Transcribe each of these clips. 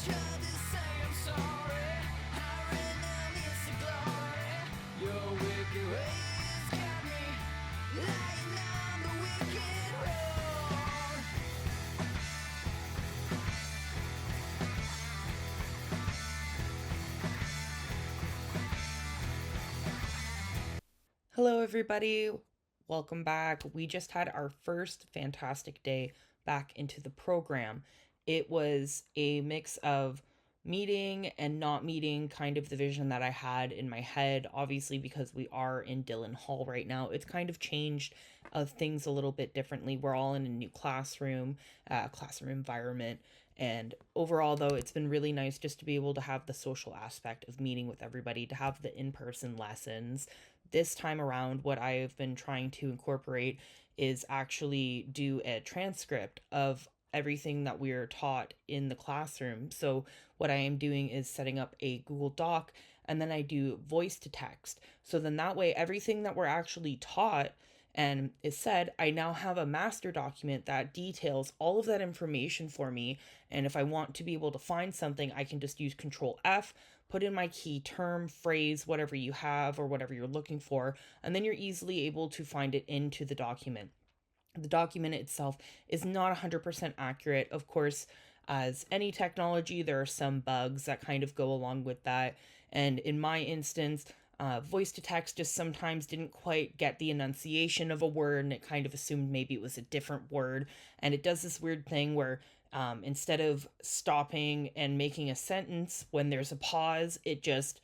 tried to say I'm sorry. I really miss the glory. Your wicked ways got me lying down the wicked road. Hello, everybody. Welcome back. We just had our first fantastic day back into the program. It was a mix of meeting and not meeting kind of the vision that I had in my head. Obviously, because we are in Dillon Hall right now, it's kind of changed things a little bit differently. We're all in a new classroom environment. And overall, though, it's been really nice just to be able to have the social aspect of meeting with everybody, to have the in person lessons. This time around, what I've been trying to incorporate is actually do a transcript of everything that we're taught in the classroom. So, what I am doing is setting up a Google Doc and then I do voice to text. So, then that way, everything that we're actually taught and is said, I now have a master document that details all of that information for me. And if I want to be able to find something, I can just use Control F, put in my key term, phrase, whatever you have or whatever you're looking for, and then you're easily able to find it into the document. The document itself is not 100% accurate. Of course, as any technology, there are some bugs that kind of go along with that. And in my instance, voice to text just sometimes didn't quite get the enunciation of a word and it kind of assumed maybe it was a different word. And it does this weird thing where instead of stopping and making a sentence when there's a pause, it just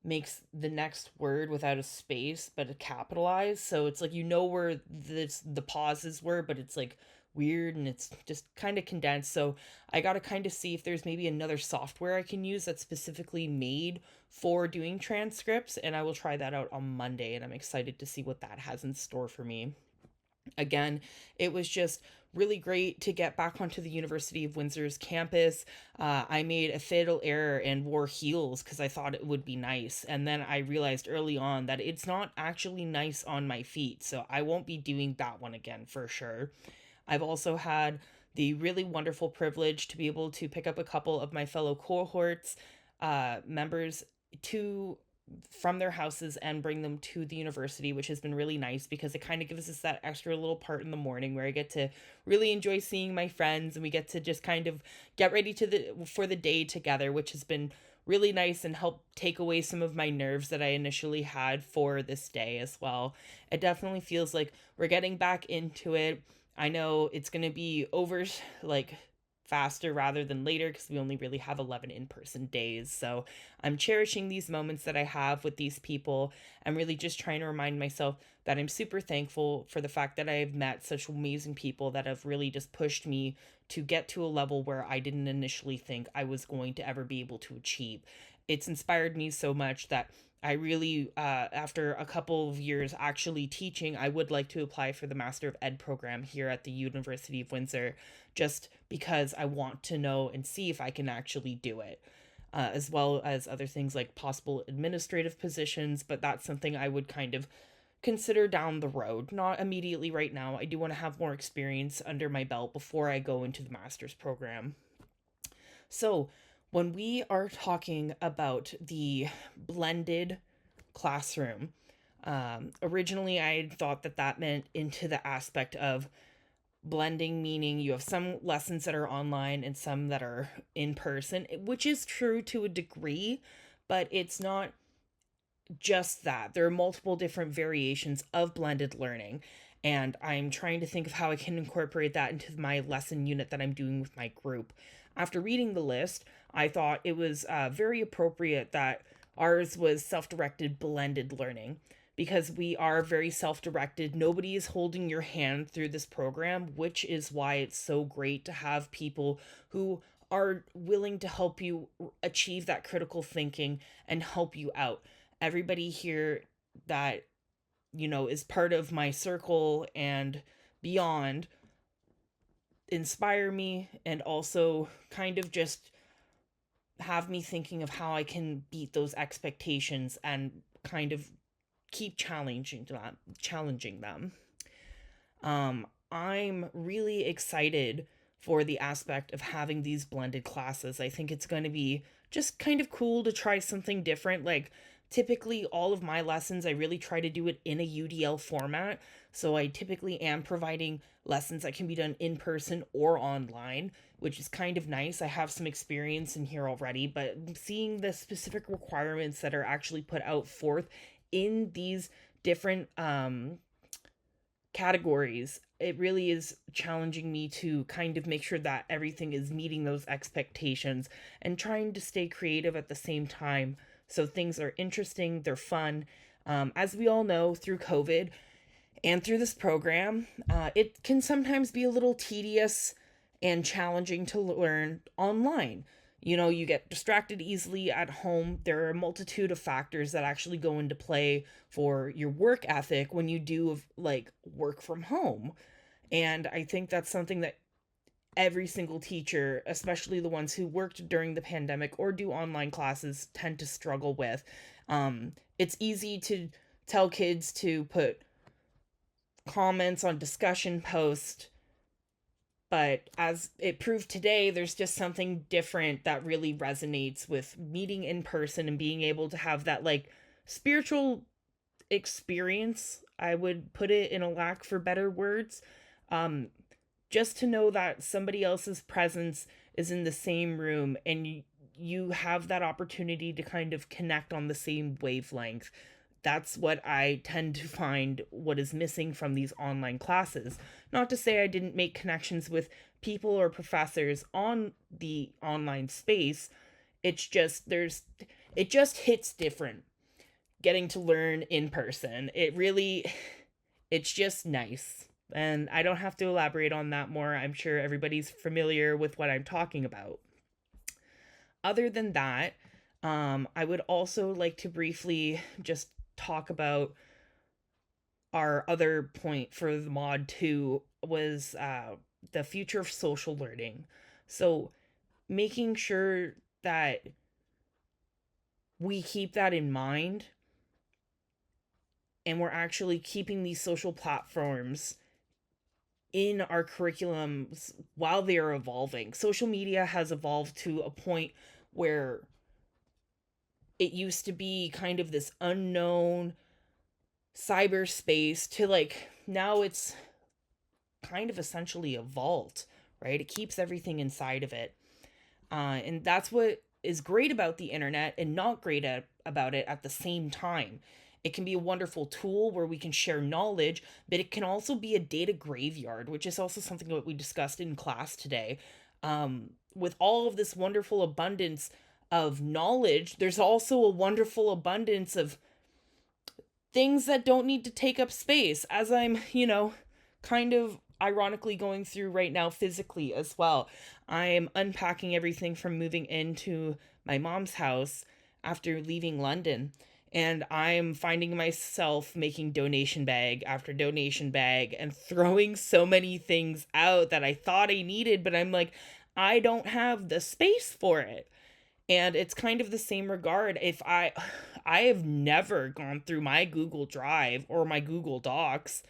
makes the next word without a space but a capitalized, so it's like you know where the pauses were, but it's like weird and it's just kind of condensed. So I got to kind of see if there's maybe another software I can use that's specifically made for doing transcripts, and I will try that out on Monday, and I'm excited to see what that has in store for me. Again, it was just really great to get back onto the University of Windsor's campus. I made a fatal error and wore heels because I thought it would be nice. And then I realized early on that it's not actually nice on my feet. So I won't be doing that one again for sure. I've also had the really wonderful privilege to be able to pick up a couple of my fellow cohorts members to from their houses and bring them to the university, which has been really nice because it kind of gives us that extra little part in the morning where I get to really enjoy seeing my friends and we get to just kind of get ready to the for the day together, which has been really nice and help take away some of my nerves that I initially had for this day as well. It definitely feels like we're getting back into it. I know it's going to be over like faster rather than later because we only really have 11 in-person days. So I'm cherishing these moments that I have with these people. I'm really just trying to remind myself that I'm super thankful for the fact that I've met such amazing people that have really just pushed me to get to a level where I didn't initially think I was going to ever be able to achieve. It's inspired me so much that I really, after a couple of years actually teaching, I would like to apply for the Master of Ed program here at the University of Windsor, just because I want to know and see if I can actually do it. As well as other things like possible administrative positions, but that's something I would kind of consider down the road, not immediately right now. I do want to have more experience under my belt before I go into the master's program. So, when we are talking about the blended classroom, originally I had thought that that meant into the aspect of blending, meaning you have some lessons that are online and some that are in person, which is true to a degree, but it's not just that. There are multiple different variations of blended learning. And I'm trying to think of how I can incorporate that into my lesson unit that I'm doing with my group. After reading the list, I thought it was very appropriate that ours was self directed blended learning because we are very self directed. Nobody is holding your hand through this program, which is why it's so great to have people who are willing to help you achieve that critical thinking and help you out. Everybody here that is part of my circle and beyond inspire me and also kind of just have me thinking of how I can beat those expectations and kind of keep challenging them. I'm really excited for the aspect of having these blended classes. I think it's going to be just kind of cool to try something different. Like, typically, all of my lessons, I really try to do it in a UDL format. So I typically am providing lessons that can be done in person or online, which is kind of nice. I have some experience in here already, but seeing the specific requirements that are actually put out forth in these different categories, it really is challenging me to kind of make sure that everything is meeting those expectations and trying to stay creative at the same time. So things are interesting, they're fun. As we all know, through COVID and through this program, it can sometimes be a little tedious and challenging to learn online. You know, you get distracted easily at home. There are a multitude of factors that actually go into play for your work ethic when you do like work from home. And I think that's something that every single teacher, especially the ones who worked during the pandemic or do online classes, tend to struggle with. It's easy to tell kids to put comments on discussion posts, but as it proved today, there's just something different that really resonates with meeting in person and being able to have that like spiritual experience. I would put it in a lack for better words. Um, just to know that somebody else's presence is in the same room and you have that opportunity to kind of connect on the same wavelength. That's what I tend to find what is missing from these online classes. Not to say I didn't make connections with people or professors on the online space. It's just it just hits different getting to learn in person. It's just nice. And I don't have to elaborate on that more. I'm sure everybody's familiar with what I'm talking about. Other than that, I would also like to briefly just talk about our other point for the mod 2 was the future of social learning. So making sure that we keep that in mind and we're actually keeping these social platforms in our curriculums while they are evolving. Social media has evolved to a point where it used to be kind of this unknown cyberspace to like now it's kind of essentially a vault, right? It keeps everything inside of it. And that's what is great about the internet and not great about it at the same time. It can be a wonderful tool where we can share knowledge, but it can also be a data graveyard, which is also something that we discussed in class today. With all of this wonderful abundance of knowledge, there's also a wonderful abundance of things that don't need to take up space, as I'm, kind of ironically going through right now physically as well. I am unpacking everything from moving into my mom's house after leaving London. And I'm finding myself making donation bag after donation bag and throwing so many things out that I thought I needed, but I'm like, I don't have the space for it. And it's kind of the same regard. If I have never gone through my Google Drive or my Google Docs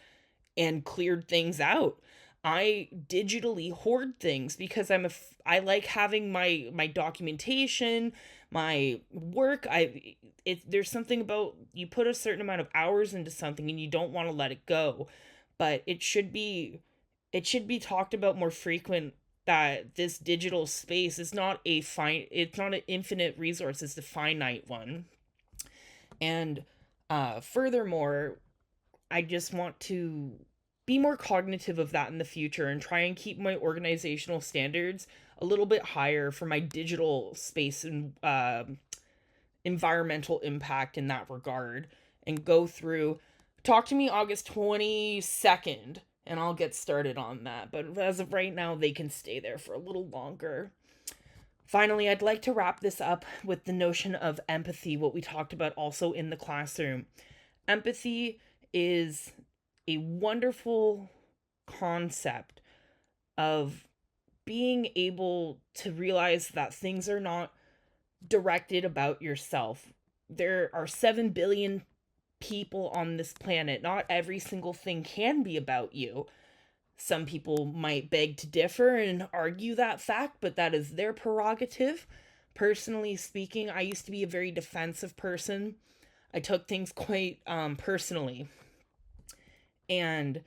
and cleared things out. I digitally hoard things because I like having my documentation, my work. There's something about you put a certain amount of hours into something and you don't want to let it go. But it should be talked about more frequent that this digital space is not it's not an infinite resource, it's a finite one. And furthermore, I just want to be more cognitive of that in the future and try and keep my organizational standards a little bit higher for my digital space and environmental impact in that regard. And go through, talk to me August 22nd, and I'll get started on that. But as of right now, they can stay there for a little longer. Finally, I'd like to wrap this up with the notion of empathy, what we talked about also in the classroom. Empathy is a wonderful concept of being able to realize that things are not directed about yourself. There are 7 billion people on this planet. Not every single thing can be about you. Some people might beg to differ and argue that fact, but that is their prerogative. Personally speaking, I used to be a very defensive person. I took things quite personally. And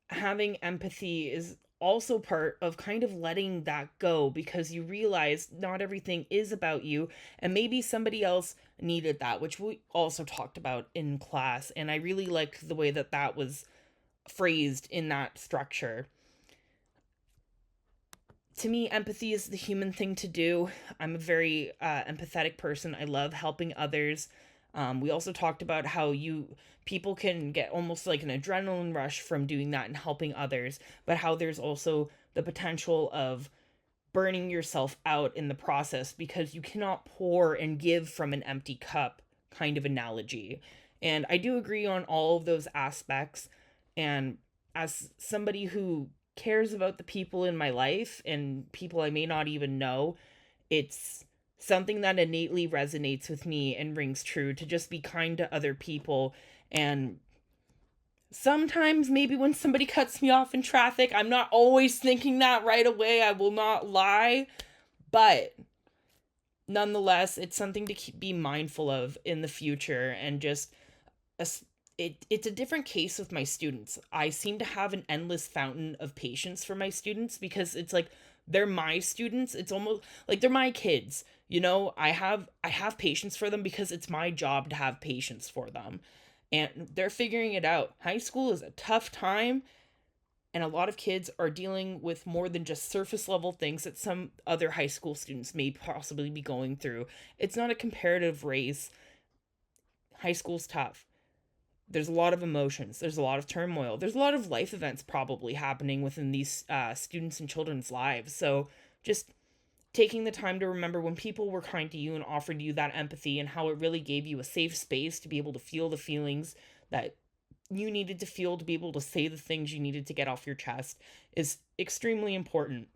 having empathy is also part of kind of letting that go, because you realize not everything is about you, and maybe somebody else needed that, which we also talked about in class. And I really liked the way that that was phrased in that structure. To me, empathy is the human thing to do. I'm a very empathetic person. I love helping others. We also talked about how people can get almost like an adrenaline rush from doing that and helping others, but how there's also the potential of burning yourself out in the process, because you cannot pour and give from an empty cup kind of analogy. And I do agree on all of those aspects. And as somebody who cares about the people in my life and people I may not even know, it's something that innately resonates with me and rings true, to just be kind to other people. And sometimes, maybe when somebody cuts me off in traffic, I'm not always thinking that right away, I will not lie. But nonetheless, it's something to be mindful of in the future. And just it's a different case with my students. I seem to have an endless fountain of patience for my students, because it's like they're my students. It's almost like they're my kids. I have patience for them because it's my job to have patience for them. And they're figuring it out. High school is a tough time, and a lot of kids are dealing with more than just surface level things that some other high school students may possibly be going through. It's not a comparative race. High school's tough. There's a lot of emotions, there's a lot of turmoil, there's a lot of life events probably happening within these students and children's lives. So just taking the time to remember when people were kind to you and offered you that empathy, and how it really gave you a safe space to be able to feel the feelings that you needed to feel, to be able to say the things you needed to get off your chest, is extremely important.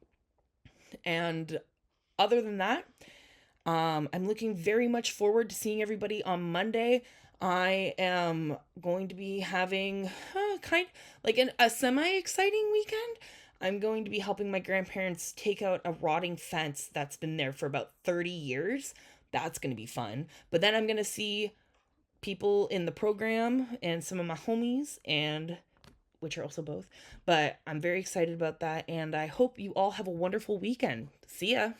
And other than that, I'm looking very much forward to seeing everybody on Monday. I am going to be having kind like a semi exciting weekend. I'm going to be helping my grandparents take out a rotting fence that's been there for about 30 years. That's going to be fun. But then I'm going to see people in the program and some of my homies, and which are also both. But I'm very excited about that, and I hope you all have a wonderful weekend. See ya.